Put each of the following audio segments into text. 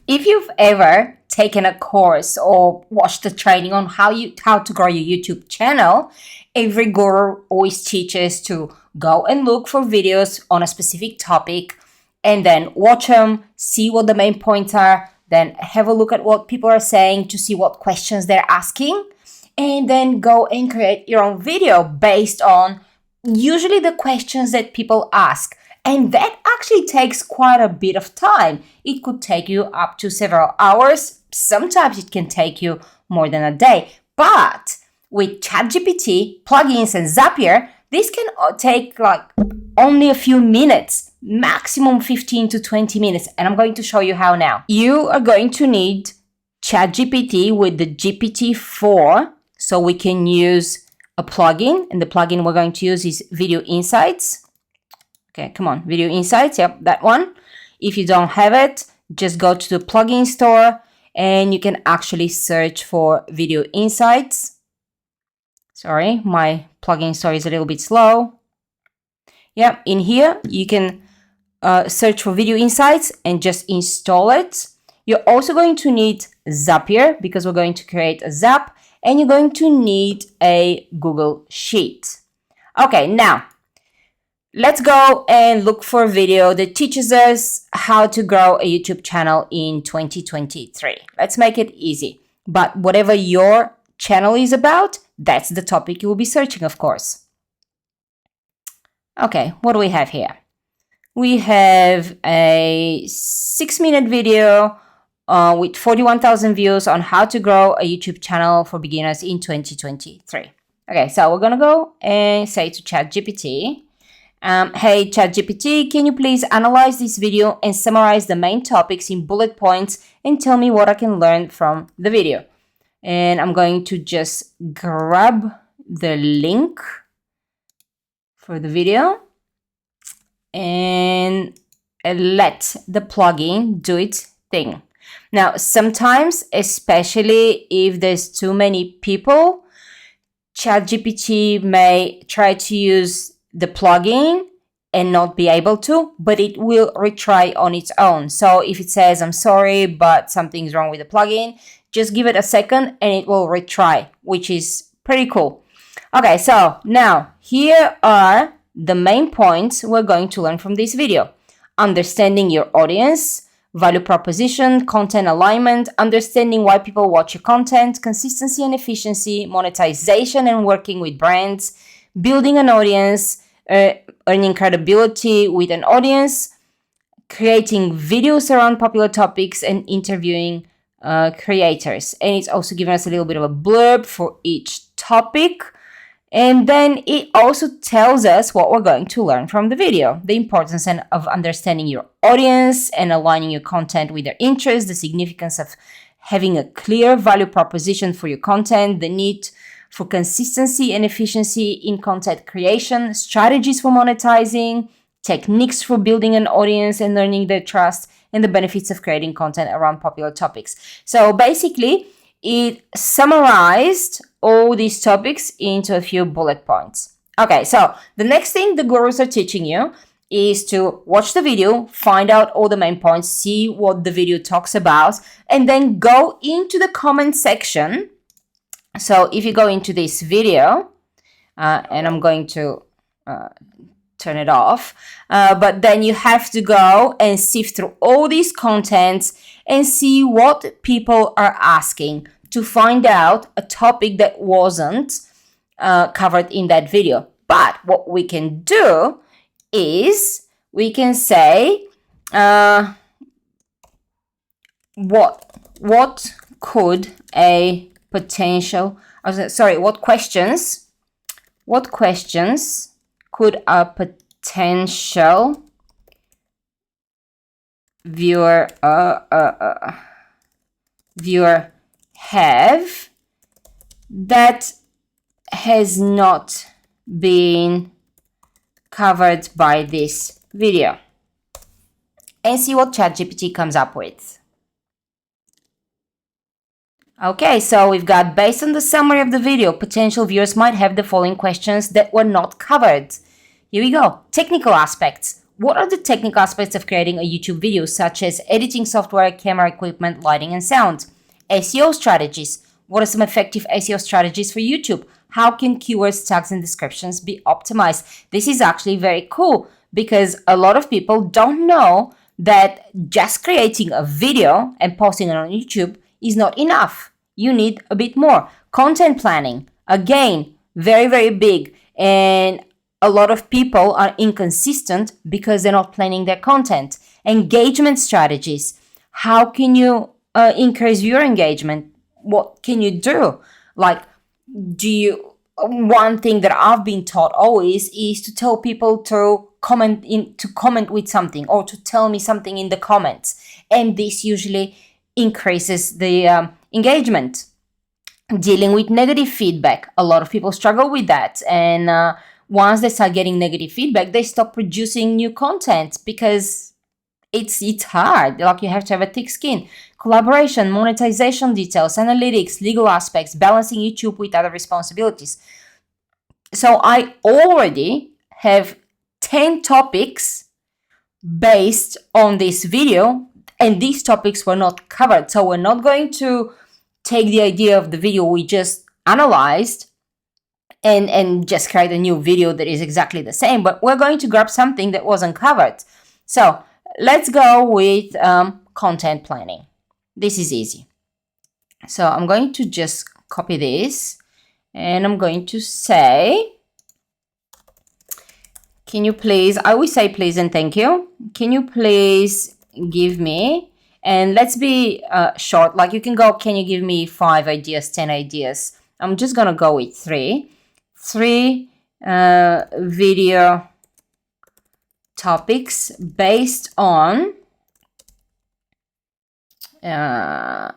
If you've ever taken a course or watched a training on how to grow your YouTube channel, every guru always teaches to go and look for videos on a specific topic and then watch them, see what the main points are, then have a look at what people are saying to see what questions they're asking, and then go and create your own video based on usually the questions that people ask. And that actually takes quite a bit of time. It could take you up to several hours. Sometimes it can take you more than a day. But with ChatGPT, plugins, and Zapier, this can take like only a few minutes, maximum 15 to 20 minutes. And I'm going to show you how now. You are going to need ChatGPT with the GPT-4, so we can use a plugin. And the plugin we're going to use is Video Insights. Okay, come on, Video Insights, yep, that one. If you don't have it, just go to the plugin store and you can actually search for Video Insights. Sorry, my plugin store is a little bit slow. Yeah, in here, you can search for Video Insights and just install it. You're also going to need Zapier because we're going to create a Zap, and you're going to need a Google Sheet. Okay, now, let's go and look for a video that teaches us how to grow a YouTube channel in 2023. Let's make it easy. But whatever your channel is about, that's the topic you will be searching, of course. Okay, what do we have here? We have a 6-minute video with 41,000 views on how to grow a YouTube channel for beginners in 2023. Okay, so we're gonna go and say to ChatGPT, hey ChatGPT, can you please analyze this video and summarize the main topics in bullet points and tell me what I can learn from the video? And I'm going to just grab the link for the video and let the plugin do its thing. Now, sometimes, especially if there's too many people, ChatGPT may try to use the plugin and not be able to, but it will retry on its own. So if it says, I'm sorry, but something's wrong with the plugin, just give it a second and it will retry, which is pretty cool. Okay, so now here are the main points we're going to learn from this video. Understanding your audience, value proposition, content alignment, understanding why people watch your content, consistency and efficiency, monetization and working with brands, building an audience, earning credibility with an audience, creating videos around popular topics, and interviewing creators. And it's also giving us a little bit of a blurb for each topic. And then it also tells us what we're going to learn from the video. The importance of understanding your audience and aligning your content with their interests, the significance of having a clear value proposition for your content, the need for consistency and efficiency in content creation, strategies for monetizing, techniques for building an audience and earning their trust, and the benefits of creating content around popular topics. So basically, it summarized all these topics into a few bullet points. Okay, so the next thing the gurus are teaching you is to watch the video, find out all the main points, see what the video talks about, and then go into the comment section. So if you go into this video, and I'm going to turn it off, but then you have to go and sift through all these contents and see what people are asking to find out a topic that wasn't covered in that video. But what we can do is we can say, what could a potential, what questions could a potential viewer have that has not been covered by this video? And see what ChatGPT comes up with. Okay, so we've got, based on the summary of the video, potential viewers might have the following questions that were not covered. Here we go. Technical aspects. what are the technical aspects of creating a YouTube video, such as editing software, camera equipment, lighting, and sound? SEO strategies. What are some effective SEO strategies for YouTube? How can keywords, tags, and descriptions be optimized? This is actually very cool because a lot of people don't know that just creating a video and posting it on YouTube is not enough. You need a bit more. Content planning, again, very, very big. And a lot of people are inconsistent because they're not planning their content. Engagement strategies. How can you increase your engagement? What can you do? Like, one thing that I've been taught always is to tell people to comment with something, or to tell me something in the comments, and this usually increases the engagement. Dealing with negative feedback, a lot of people struggle with that, and once they start getting negative feedback, they stop producing new content because it's hard. Like, you have to have a thick skin. Collaboration, monetization details, analytics, legal aspects, balancing YouTube with other responsibilities. So I already have 10 topics based on this video, and these topics were not covered. So we're not going to take the idea of the video we just analyzed and just create a new video that is exactly the same, but we're going to grab something that wasn't covered. So let's go with content planning. This is easy. So I'm going to just copy this, and I'm going to say, can you please, I always say please and thank you. Can you please give me, and let's be short, like you can go, can you give me 5 ideas, 10 ideas? I'm just going to go with 3. 3 video topics based on, I'm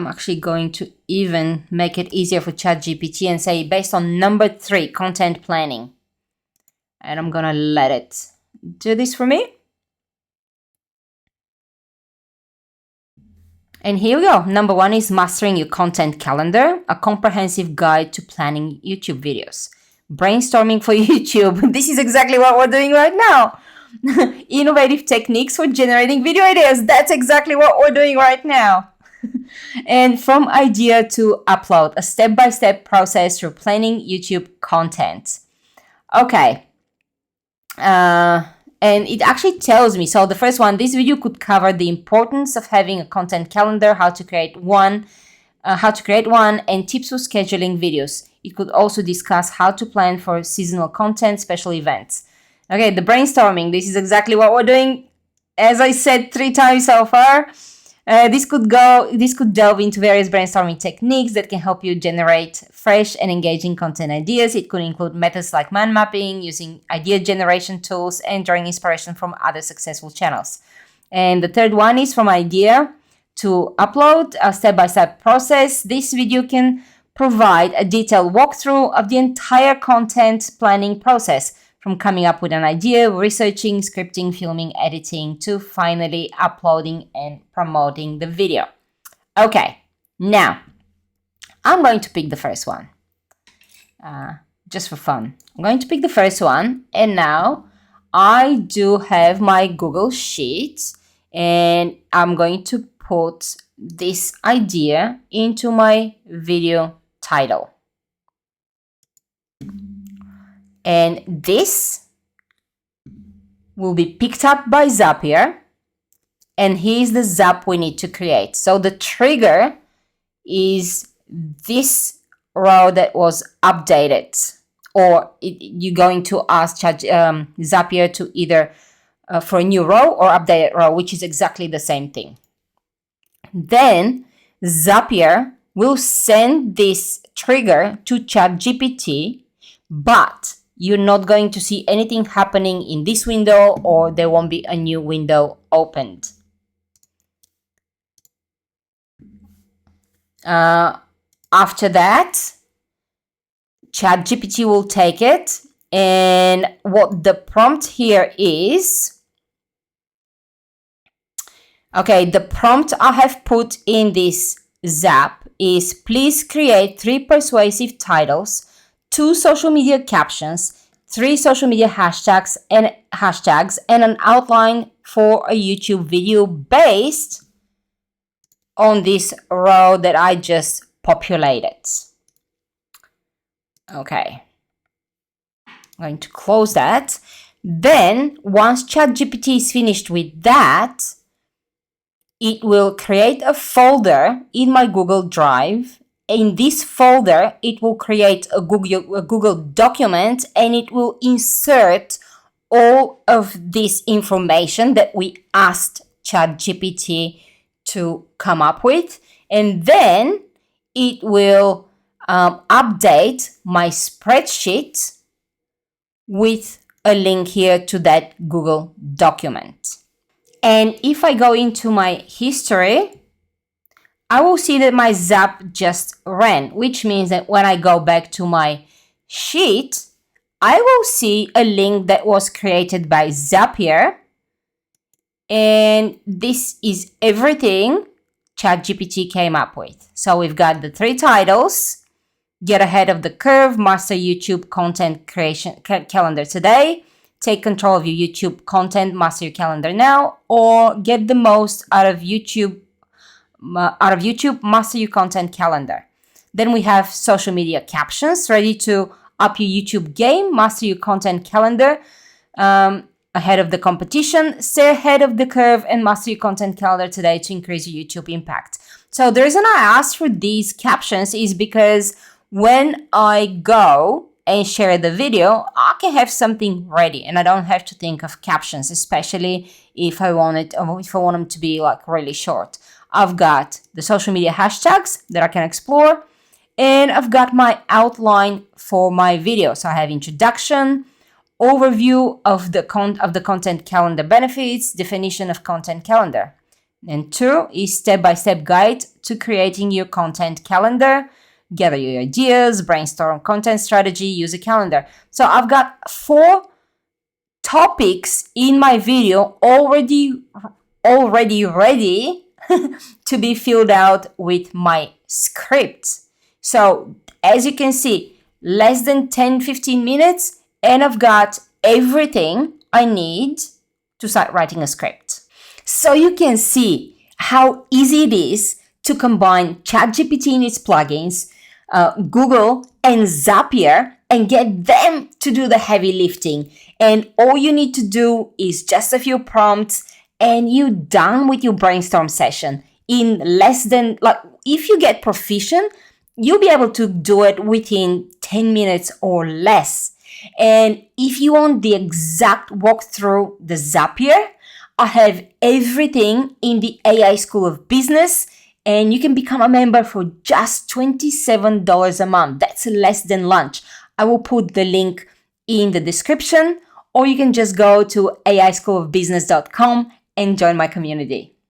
actually going to even make it easier for ChatGPT and say based on number 3, content planning. And I'm gonna let it do this for me. And here we go. Number 1 is mastering your content calendar, a comprehensive guide to planning YouTube videos. Brainstorming for YouTube. This is exactly what we're doing right now. Innovative techniques for generating video ideas. That's exactly what we're doing right now. And from idea to upload, a step-by-step process for planning YouTube content. Okay. And it actually tells me, so the first one, this video could cover the importance of having a content calendar, how to create one, and tips for scheduling videos. It could also discuss how to plan for seasonal content, special events. Okay, the brainstorming, this is exactly what we're doing. As I said 3 times so far, this could delve into various brainstorming techniques that can help you generate fresh and engaging content ideas. It could include methods like mind mapping, using idea generation tools, and drawing inspiration from other successful channels. And the third one is from idea to upload, a step-by-step process. This video can provide a detailed walkthrough of the entire content planning process, from coming up with an idea, researching, scripting, filming, editing, to finally uploading and promoting the video. Okay, now I'm going to pick the first one, just for fun. I'm going to pick the first one, and now I do have my Google Sheet, and I'm going to put this idea into my video title. And this will be picked up by Zapier, and here's the zap we need to create. So the trigger is this row that was updated, or you're going to ask Zapier to either for a new row or updated row, which is exactly the same thing. Then Zapier will send this trigger to ChatGPT, but you're not going to see anything happening in this window, or there won't be a new window opened. After that, ChatGPT will take it, and what the prompt here is, okay, the prompt I have put in this Zap is, please create 3 persuasive titles, 2 social media captions, 3 social media hashtags and an outline for a YouTube video based on this row that I just populated. Okay, I'm going to close that. Then once ChatGPT is finished with that, it will create a folder in my Google Drive. In this folder, it will create a Google document, and it will insert all of this information that we asked ChatGPT to come up with. And then it will update my spreadsheet with a link here to that Google document. And if I go into my history, I will see that my Zap just ran, which means that when I go back to my sheet, I will see a link that was created by Zapier. And this is everything ChatGPT came up with. So we've got the 3 titles: Get Ahead of the Curve, Master YouTube Content Creation Calendar Today, Take Control of Your YouTube Content, Master Your Calendar Now, or Get the Most out of YouTube, Master Your Content Calendar. Then we have social media captions: Ready to up your YouTube game, Master Your Content Calendar, Ahead of the Competition, Stay Ahead of the Curve, and Master Your Content Calendar Today to increase your YouTube impact. So the reason I asked for these captions is because when I go and share the video, I can have something ready and I don't have to think of captions, especially if I want them to be like really short. I've got the social media hashtags that I can explore, and I've got my outline for my video. So I have introduction, overview of the content calendar benefits, definition of content calendar. And 2 is step-by-step guide to creating your content calendar. Gather your ideas, brainstorm content strategy, use a calendar. So I've got 4 topics in my video already ready to be filled out with my script. So as you can see, less than 10-15 minutes, and I've got everything I need to start writing a script. So you can see how easy it is to combine ChatGPT and its plugins, Google and Zapier, and get them to do the heavy lifting. And all you need to do is just a few prompts and you're done with your brainstorm session in less than, like, if you get proficient, you'll be able to do it within 10 minutes or less. And if you want the exact walkthrough, the Zapier, I have everything in the AI School of Business, and you can become a member for just $27 a month. That's less than lunch. I will put the link in the description, or you can just go to aischoolofbusiness.com and join my community.